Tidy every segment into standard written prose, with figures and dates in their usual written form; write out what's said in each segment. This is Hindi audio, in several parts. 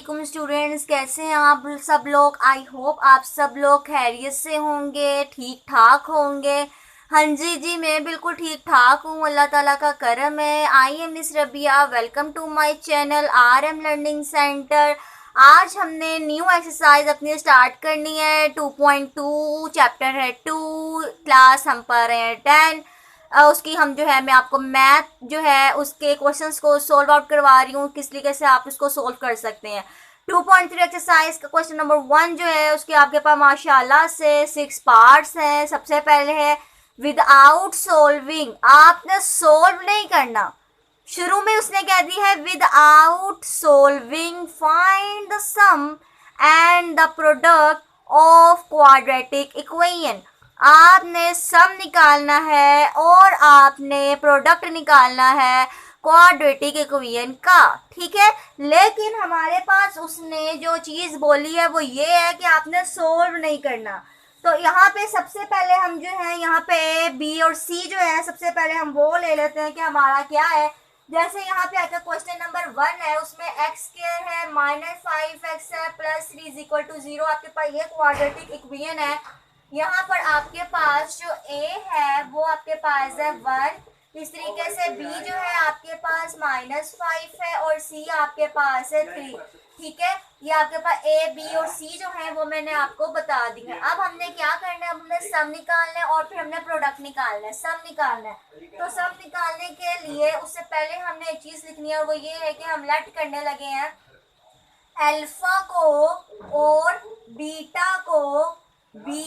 वालेकुम स्टूडेंट्स, कैसे हैं आप सब लोग। आई होप आप सब लोग खैरियत से होंगे, ठीक ठाक होंगे। हाँ जी जी, मैं बिल्कुल ठीक ठाक हूँ, अल्लाह ताला का करम है। I am Miss Rabia, welcome to my channel RM learning centre. आज हमने न्यू एक्सरसाइज अपनी स्टार्ट करनी है। 2.2 चैप्टर है 2, क्लास हम पढ़ रहे हैं 10। उसकी हम जो है मैं आपको मैथ जो है उसके क्वेश्चंस को सोल्व आउट करवा रही हूँ, किस तरीके से आप इसको सोल्व कर सकते हैं। 2.3 एक्सरसाइज का क्वेश्चन नंबर 1 जो है उसके आपके पास माशाल्लाह से 6 पार्ट्स हैं। सबसे पहले है विदाउट सोल्विंग, आपने सोल्व नहीं करना। शुरू में उसने कह दी है without solving find the sum and the product of quadratic equation. आपने सम निकालना है और आपने प्रोडक्ट निकालना है क्वाड्रेटिक इक्वेशन का, ठीक है। लेकिन हमारे पास उसने जो चीज़ बोली है वो ये है कि आपने सोल्व नहीं करना। तो यहाँ पे सबसे पहले हम जो है यहाँ पे ए बी और सी जो है सबसे पहले हम वो ले लेते हैं कि हमारा क्या है। जैसे यहाँ पे आता क्वेश्चन नंबर 1 है, उसमें एक्स स्क्वायर है -5x है +3 = 0। आपके पास ये क्वाड्रेटिक इक्वेशन है। यहाँ पर आपके पास जो ए है वो आपके पास है 1। इस तरीके से बी जो है आपके पास -5 है और सी आपके पास है 3, ठीक है। ये आपके पास ए बी और सी जो है वो मैंने आपको बता दी है। अब हमने क्या करना है, हमने सम निकालना है और फिर हमने प्रोडक्ट निकालना है, सम निकालना है। तो सम निकालने के लिए उससे पहले हमने एक चीज लिखनी है, वो ये है कि हम लेट करने लगे हैं अल्फा को और बीटा को बी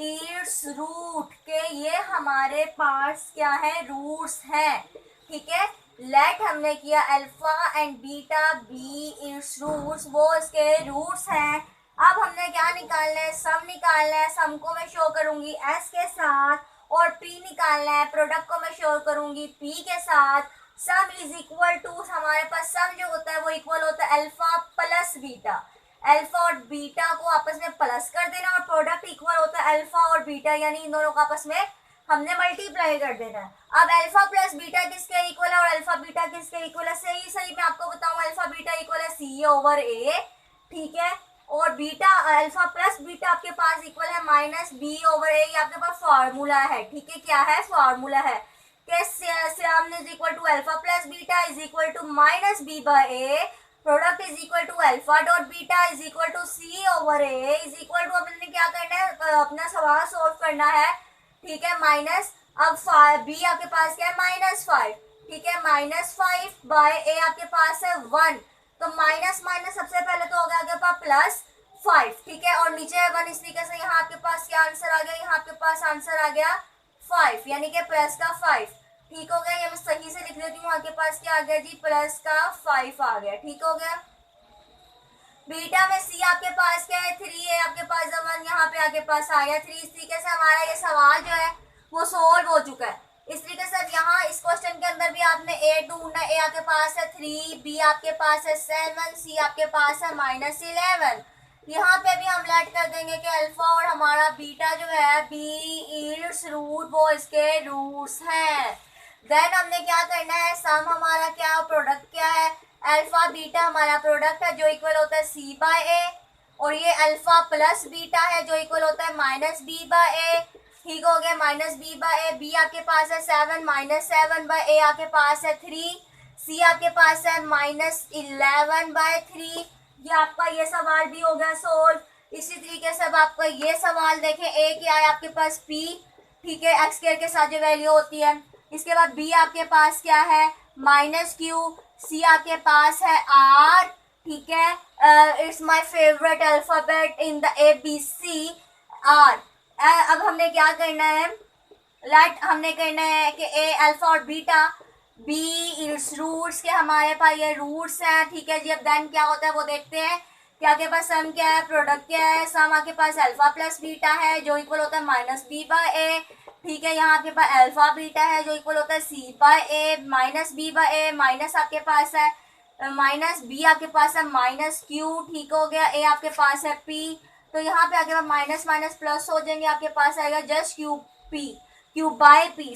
इट्स रूट के, ये हमारे पास क्या है, रूट्स हैं, ठीक है। लेट हमने किया alpha and beta be its roots, वो इसके रूट्स हैं। अब हमने क्या निकालना है, सम निकालना है। सम को मैं शो करूंगी एस के साथ और पी निकालना है, प्रोडक्ट को मैं शो करूंगी पी के साथ। सम इज इक्वल टू, हमारे पास सम जो होता है वो इक्वल होता है अल्फा प्लस बीटा। अल्फा और बीटा को आपस में प्लस कर देना और प्रोडक्ट इक्वल होता है अल्फा और बीटा, यानी इन दोनों को आपस में हमने मल्टीप्लाई कर देना है। अब अल्फा प्लस बीटा किसके इक्वल है और अल्फा बीटा किसके इक्वल है, सही सही मैं आपको बताऊं, अल्फा बीटा इक्वल है C/A, ठीक है। और बीटा अल्फा प्लस बीटा आपके पास इक्वल है -B/A, ये आपके पास फार्मूला है, ठीक है। क्या है, फार्मूला है कि sum is equal to alpha plus beta is equal to -B/A, product is equal to alpha dot beta is equal to C/A is equal to, अपने क्या करना है, अपना सवाल सोल्व करना है, ठीक है। माइनस, अब बी आपके पास क्या है, -5, ठीक है। -5/A आपके पास है 1, तो माइनस माइनस सबसे पहले तो हो गया आपके पास +5, ठीक है। और नीचे है 1, इस तरीके से यहाँ आपके पास क्या आंसर आ गया, यहाँ आपके पास आंसर आ गया 5, यानी कि प्लस का 5, ठीक हो गया। ये मैं सही से लिख देती हूँ, आपके पास क्या आ गया जी, प्लस का 5 आ गया, ठीक हो गया। बीटा में सी आपके पास क्या है, 3 है, आपके पास 1 यहाँ पे आपके पास आ गया 3। इस तरीके से हमारा ये सवाल जो है वो सोल्व हो चुका है। इस तरीके से यहाँ इस क्वेश्चन के अंदर भी आपने ए ढूंढना है। ए आपके पास है 3, बी आपके पास है 7, सी आपके पास है -11। यहाँ पे भी हम लेट कर देंगे कि अल्फा और हमारा बीटा जो है बी इट्स रूट, वो इसके रूट्स हैं। देन हमने क्या करना है, सम हमारा क्या, प्रोडक्ट क्या है, अल्फा बीटा हमारा प्रोडक्ट है जो इक्वल होता है C/A, और ये अल्फा प्लस बीटा है जो इक्वल होता है -B/A, ठीक हो गया। -B/A, बी आपके पास है 7, -7/A आपके पास है 3, सी आपके पास है -11/3। ये आपका ये सवाल भी हो गया सोल्व। इसी तरीके से अब आपका ये सवाल देखें, ए क्या है आपके पास P, ठीक है, एक्स स्क्वायर के साथ जो वैल्यू होती है। इसके बाद बी आपके पास क्या है, -Q, सी आपके पास है R, ठीक है। It's my favourite alphabet in the ABC, R। अब हमने क्या करना है, लेट हमने करना है कि ए अल्फा और बीटा बी इट्स रूट्स के, हमारे पास ये रूट्स हैं, ठीक है जी। अब देन क्या होता है वो देखते हैं। क्या के पास सम क्या है, प्रोडक्ट क्या है, सम आपके पास अल्फा प्लस बीटा है जो इक्वल होता है -B/A, ठीक है। यहाँ आपके पास अल्फा बीटा है जो इक्वल होता है C/A, -B/A, माइनस आपके पास है -B आपके पास है -Q, ठीक हो गया। ए आपके पास है P, तो यहाँ पे आपके पास माइनस माइनस प्लस हो जाएंगे, आपके पास आएगा जस्ट Q/P।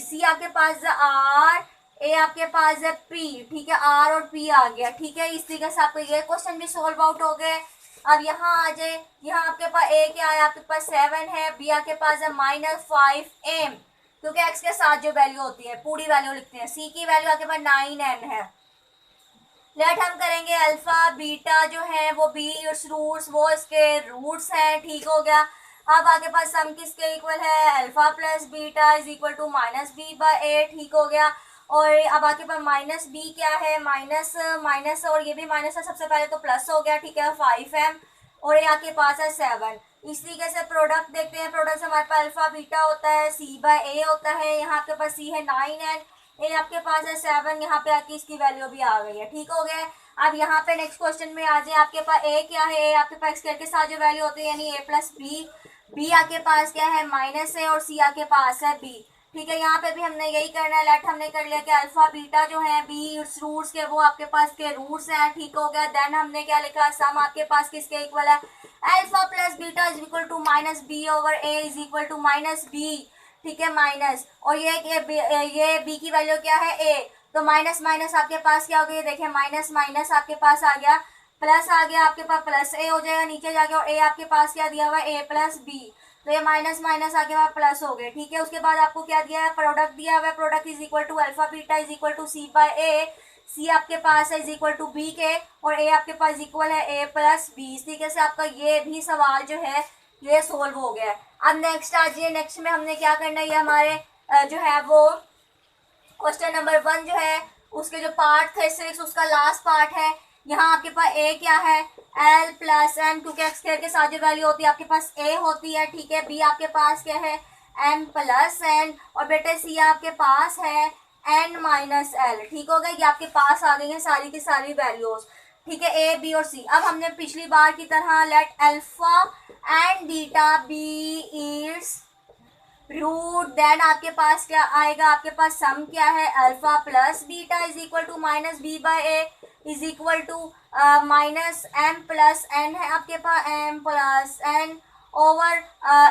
सी आपके पास R, ए आपके पास है पी, ठीक है, आर और पी आ गया, ठीक है। इस तरीके से आपको ये क्वेश्चन भी सोल्व आउट हो गए। अब यहाँ आ जाए, यहाँ आपके पास ए क्या है, आपके पास 7 है, बी आपके पास है -5m, क्योंकि एक्स के साथ जो वैल्यू होती है पूरी वैल्यू लिखते हैं। सी की वैल्यू आपके पास 9n है। लेट हम करेंगे अल्फा बीटा जो है वो बी रूट्स, वो इसके रूट्स हैं, ठीक हो गया। अब आपके पास सम किसके इक्वल है, alpha plus beta is equal to -b/a, ठीक हो गया। और अब आपके पास माइनस बी क्या है, माइनस माइनस और ये भी माइनस है, सबसे पहले तो प्लस हो गया, ठीक है, 5m और ये आपके पास है 7। इस तरीके से प्रोडक्ट देखते हैं। प्रोडक्ट से हमारे पास अल्फा बीटा होता है, c/a होता है, यहाँ आपके पास c है 9n, ए आपके पास है 7, यहाँ पे आके इसकी वैल्यू भी आ गई है, ठीक हो गया। अब यहाँ पे नेक्स्ट क्वेश्चन में आ जाए, आपके पास ए क्या है, ए आपके पास स्क्वायर के साथ जो वैल्यू होती है यानी a प्लस बी, बी आपके पास क्या है माइनस है और सी आपके पास है बी, ठीक है। यहाँ पे भी हमने यही करना है। लेट हमने कर लिया कि अल्फा बीटा जो है बी रूट्स के वो आपके पास के रूट्स हैं, ठीक हो गया। देन हमने क्या लिखा, सम आपके पास किसके इक्वल है, alpha plus beta is equal to -b/a is equal to -b, ठीक है, माइनस और ये बी की वैल्यू क्या है a, तो माइनस माइनस आपके पास क्या हो गया, देखिए माइनस माइनस आपके पास आ गया, प्लस आ गया, आपके पास प्लस a हो जाएगा नीचे जाके, और a आपके पास क्या दिया हुआ है a प्लस बी, तो ये माइनस माइनस आपके पास प्लस हो गए, ठीक है। उसके बाद आपको क्या दिया है, प्रोडक्ट दिया हुआ है, product is equal to alpha beta is equal to c/a, C आपके पास है इज इक्वल टू बी के, और a आपके पास इक्वल है a प्लस बी। इस तरीके से आपका ये भी सवाल जो है ये सोल्व हो गया है। अब नेक्स्ट आ जाइए, नेक्स्ट में हमने क्या करना है, ये हमारे जो है वो क्वेश्चन नंबर 1 जो है उसके जो पार्ट थे 6 उसका लास्ट पार्ट है। यहाँ आपके पास a क्या है, l प्लस m, क्योंकि एक्स स्क्वायर के साथ जो वैल्यू होती है आपके पास a होती है, ठीक है। b आपके पास क्या है m प्लस n, और बेटे c आपके पास है n माइनस l, ठीक हो गया। ये आपके पास आ गई हैं सारी की सारी वैल्यूज, ठीक है, a b और c। अब हमने पिछली बार की तरह let alpha and beta be is root, then आपके पास क्या आएगा, आपके पास सम क्या है, alpha plus beta is equal to -b/a is equal to -m plus n है आपके पास, m plus n over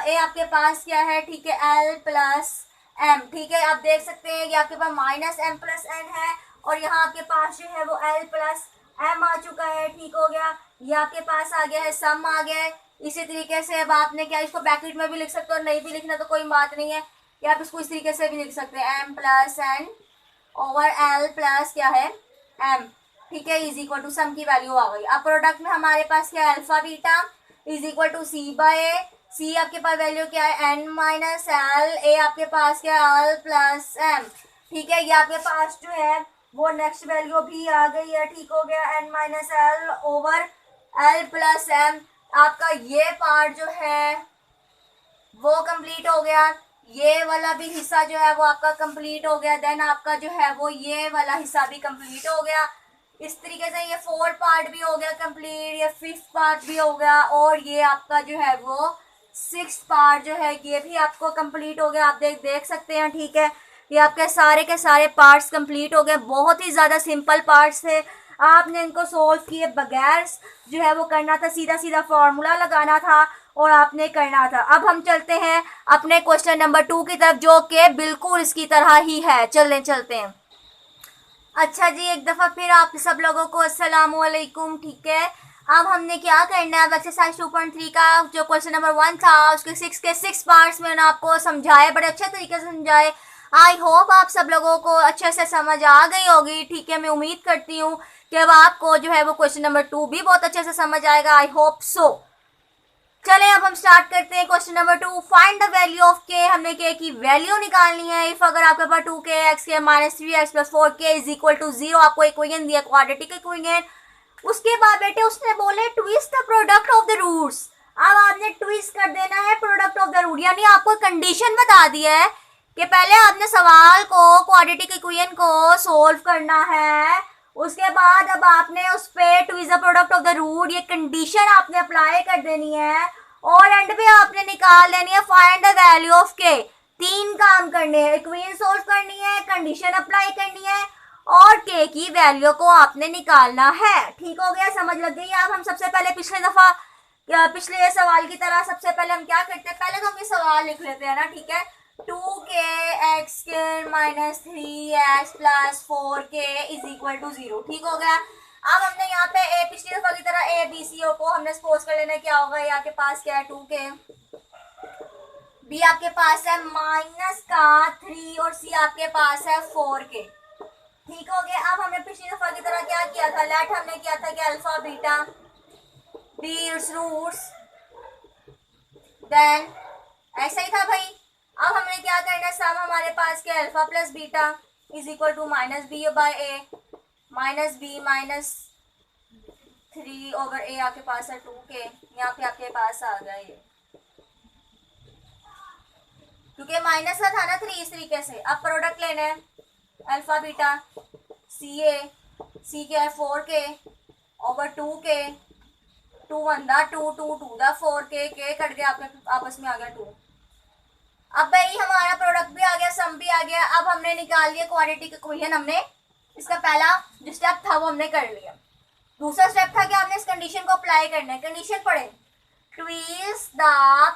a आपके पास क्या है, ठीक है, l प्लस m, ठीक है। आप देख सकते हैं कि आपके पास -m प्लस n है, और यहाँ आपके पास जो है वो l प्लस m आ चुका है, ठीक हो गया। ये आपके पास आ गया है, सम आ गया है। इसी तरीके से अब आपने क्या, इसको ब्रैकेट में भी लिख सकते हो, नहीं भी लिखना तो कोई बात नहीं है, या आप इसको इस तरीके से भी लिख सकते हैं, m plus n over l plus क्या है m, ठीक है, इज इक्वल टू सम की वैल्यू आ गई। अब प्रोडक्ट में हमारे पास क्या है, alpha beta is equal to c/a, c आपके पास वैल्यू क्या है n माइनस l, a आपके पास क्या है l प्लस m, ठीक है। ये आपके पास जो है वो नेक्स्ट वैल्यू भी आ गई है, ठीक हो गया, n minus l over l plus m। आपका ये पार्ट जो है वो कंप्लीट हो गया, ये वाला भी हिस्सा जो है वो आपका कंप्लीट हो गया, देन आपका जो है वो ये वाला हिस्सा भी कंप्लीट हो गया। इस तरीके से ये 4 पार्ट भी हो गया कंप्लीट, ये 5th पार्ट भी हो गया, और ये आपका जो है वो 6th पार्ट जो है ये भी आपको कंप्लीट हो गया। आप देख सकते हैं, ठीक है, ये आपके सारे के सारे पार्ट्स कंप्लीट हो गए। बहुत ही ज़्यादा सिंपल पार्ट्स थे, आपने इनको सोल्व किए बगैर जो है वो करना था, सीधा सीधा फॉर्मूला लगाना था और आपने करना था। अब हम चलते हैं अपने क्वेश्चन नंबर 2 की तरफ, जो कि बिल्कुल इसकी तरह ही है। चलते हैं। अच्छा जी, एक दफ़ा फिर आप सब लोगों को अस्सलाम वालेकुम, ठीक है। अब हमने क्या करना है, अब एक्सरसाइज 2.3 का जो क्वेश्चन नंबर 1 था उसके 6 पार्ट्स में आपको समझाए, बड़े अच्छे तरीके से समझाए। आई होप आप सब लोगों को अच्छे से समझ आ गई होगी, ठीक है। मैं उम्मीद करती हूँ कि अब आपको जो है वो क्वेश्चन नंबर 2 भी बहुत अच्छे से समझ आएगा, आई होप सो। चलें अब हम स्टार्ट करते हैं question number 2। Find the value of के, हमने के की वैल्यू निकालनी है। इफ अगर आपके पास 2k x के -3x + 4k is equal to 0, आपको इक्वेशन दिया क्वाड्रेटिक इक्वेशन। उसके बाद बेटे उसने बोले twist the product of the roots. अब आपने ट्विस्ट कर देना है प्रोडक्ट ऑफ द रूट, यानी आपको कंडीशन बता दिया है कि पहले आपने सवाल को क्वाड्रेटिक इक्वेशन को सोल्व करना है, उसके बाद अब आपने उस पे twist the product of the root ये कंडीशन आपने अप्लाई कर देनी है, और एंड पे आपने निकाल देनी है फाइंड द वैल्यू ऑफ के। 3 काम करने हैं, इक्वेशन सोल्व करनी है, कंडीशन अप्लाई करनी है, और के की वैल्यू को आपने निकालना है। ठीक हो गया, समझ लग गई। अब हम सबसे पहले पिछले सवाल की तरह सबसे पहले हम क्या करते हैं, पहले तो हम ये सवाल लिख लेते हैं ना, ठीक है। 2k के x square minus 3x plus 4k is equal to 0। ठीक हो गया। अब हमने यहाँ पे ए पिछली दफा की तरह ए बी सी को हमने सपोज कर लेना क्या होगा। ए आपके पास क्या है 2k, बी आपके पास है माइनस का 3 और सी आपके पास है 4k। ठीक हो गया। अब हमने पिछली दफा की तरह क्या किया था, लेट हमने किया था कि alpha beta be its roots, then ऐसा ही था भाई। अब हमने क्या करना है, सम हमारे पास क्या alpha plus beta is equal to minus B by A minus B minus 3 over A आपके पास है 2k। यहाँ पे आपके पास आ गया ये, क्योंकि माइनस का था ना 3 इस तरीके से। अब प्रोडक्ट लेना है अल्फा बीटा सी ए, सी के है 4k ओवर 2k, 2 1 दा 2 2 2 दा 4k, के कट गया आपके आपस में आ गया 2। अब भाई हमारा प्रोडक्ट भी आ गया, सम भी आ गया। अब हमने निकाल लिया क्वाड्रेटिक इक्वेशन। हमने इसका पहला जो स्टेप था वो हमने कर लिया। दूसरा स्टेप था कि आपने इस कंडीशन को अप्लाई करना है। कंडीशन पढ़े, twist the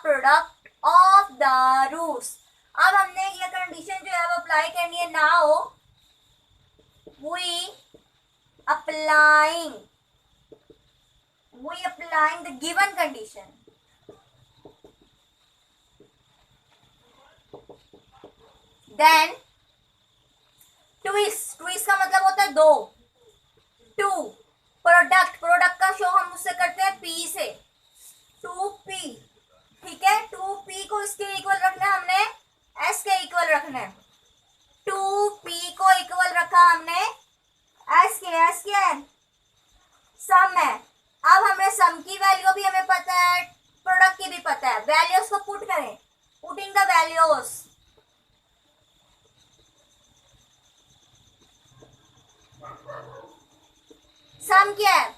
product of the roots. अब हमने ये कंडीशन जो है वो अप्लाई करनी है। Now we applying the given condition। Then twist का मतलब होता है 2 प्रोडक्ट का शो हम उससे करते हैं P से, 2P। ठीक है, 2P को इसके इक्वल रखना है हमने, S के इक्वल रखना है। 2P को इक्वल रखा हमने S के, S क्या है सम है। अब हमें सम की वैल्यू भी हमें पता है, प्रोडक्ट की भी पता है। वैल्यूज को पुट करें, पुटिंग द वैल्यूज। सम क्या है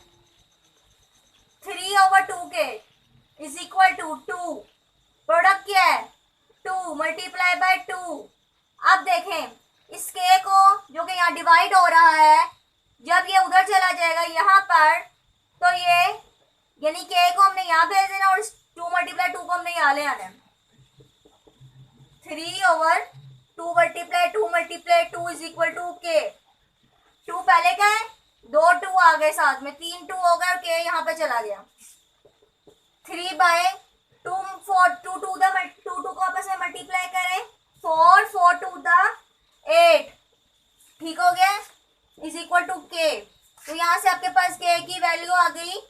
3 over 2k is equal to 2। Product क्या है 2 मल्टीप्लाई बाय 2। अब देखें इस k को जो कि यहाँ डिवाइड हो रहा है, जब ये उधर चला जाएगा यहाँ पर, तो ये यानी k को हमने यहाँ भेज देना और 2 मल्टीप्लाई 2 को हमने यहाँ ले आना है। 3 over 2 multiply 2 is equal to k। 2 पहले का है, 2 2 आ गए साथ में, 3 2 हो गए और k यहाँ पे चला गया। 3 बाय 2 4 2 2 को आपस में मल्टीप्लाई करें, 4 4 2 8। ठीक हो गया, इज इक्वल टू k। तो यहाँ से आपके पास k की वैल्यू आ गई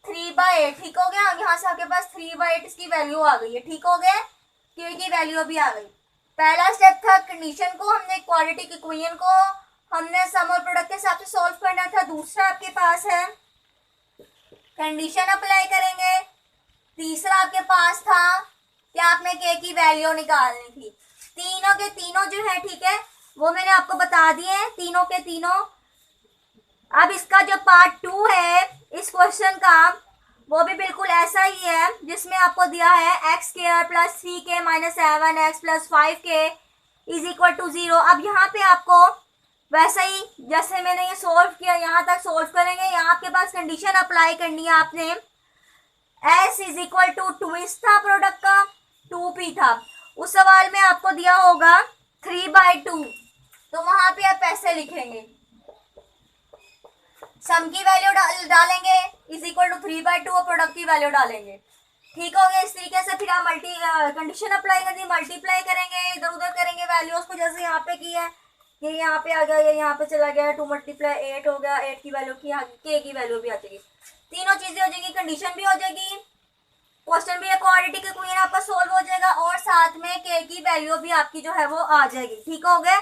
3/8। ठीक हो गया, यहाँ से आपके पास 3/8 इसकी वैल्यू आ गई है। ठीक हो गया, k की वैल्यू भी आ गई। पहला स्टेप था कंडीशन को हमने क्वाड्रेटिक इक्वेशन को हमने सम और प्रोडक्ट के हिसाब से सॉल्व करना था। दूसरा आपके पास है कंडीशन अप्लाई करेंगे। तीसरा आपके पास था कि आपने k की वैल्यू निकालनी थी। तीनों के तीनों जो है, ठीक है, वो मैंने आपको बता दिए हैं, तीनों के तीनों। अब इसका जो पार्ट 2 है इस क्वेश्चन का, वो भी बिल्कुल ऐसा ही है, जिसमें आपको दिया है x square plus 3k minus 7x plus 5k is equal to 0। अब यहाँ पे आपको वैसा ही जैसे मैंने ये सोल्व किया यहाँ तक सोल्व करेंगे। यहाँ आपके पास कंडीशन अप्लाई करनी है आपने। s is equal to twist था प्रोडक्ट का, 2p था। उस सवाल में आपको दिया होगा 3/2, तो वहां पे आप ऐसे लिखेंगे, सम की वैल्यू डालेंगे इज इक्वल टू 3/2 और प्रोडक्ट की वैल्यू डालेंगे। ठीक हो गया। इस तरीके से फिर आप कंडीशन अप्लाई कर दी, मल्टीप्लाई करेंगे, इधर उधर करेंगे वैल्यूज को, जैसे यहाँ पे किया है, ये यहाँ पे आ गया, ये यहाँ पे चला गया, 2 मल्टीप्लाई 8 हो गया, 8 की वैल्यू की k की वैल्यू भी आ जाएगी। तीनों चीजें हो जाएगी, कंडीशन भी हो जाएगी, क्वेश्चन भी क्वाड्रेटिक इक्वेशन आपका सोल्व हो जाएगा और साथ में k की वैल्यू भी आपकी जो है वो आ जाएगी। ठीक हो गया।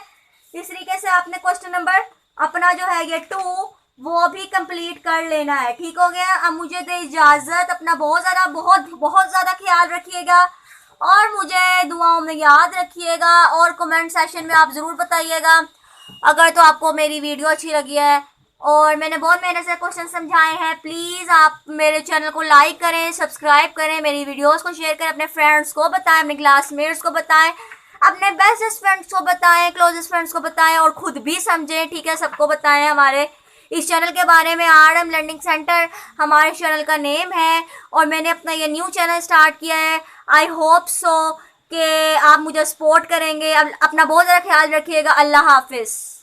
इस तरीके से आपने क्वेश्चन नंबर अपना जो है ये 2 वो भी कंप्लीट कर लेना है। ठीक हो गया। अब मुझे दे इजाजत, अपना बहुत ज्यादा ख्याल रखिएगा और मुझे दुआओं में याद रखिएगा और कमेंट सेशन में आप जरूर बताइएगा अगर तो आपको मेरी वीडियो अच्छी लगी है और मैंने बहुत मेहनत से क्वेश्चन समझाए हैं। प्लीज़ आप मेरे चैनल को लाइक करें, सब्सक्राइब करें, मेरी वीडियोस को शेयर करें, अपने फ्रेंड्स को बताएं, अपने क्लासमेट्स को बताएं, अपने बेस्ट फ्रेंड्स को बताएं, क्लोजेस्ट फ्रेंड्स को बताएं और खुद भी समझें। ठीक है, सबको बताएं हमारे इस चैनल के बारे में। RM लर्निंग सेंटर हमारे चैनल का नेम है और मैंने अपना ये न्यू चैनल स्टार्ट किया है। आई होप सो कि आप मुझे सपोर्ट करेंगे। अब अपना बहुत ज़्यादा ख्याल रखिएगा। अल्लाह हाफिज़।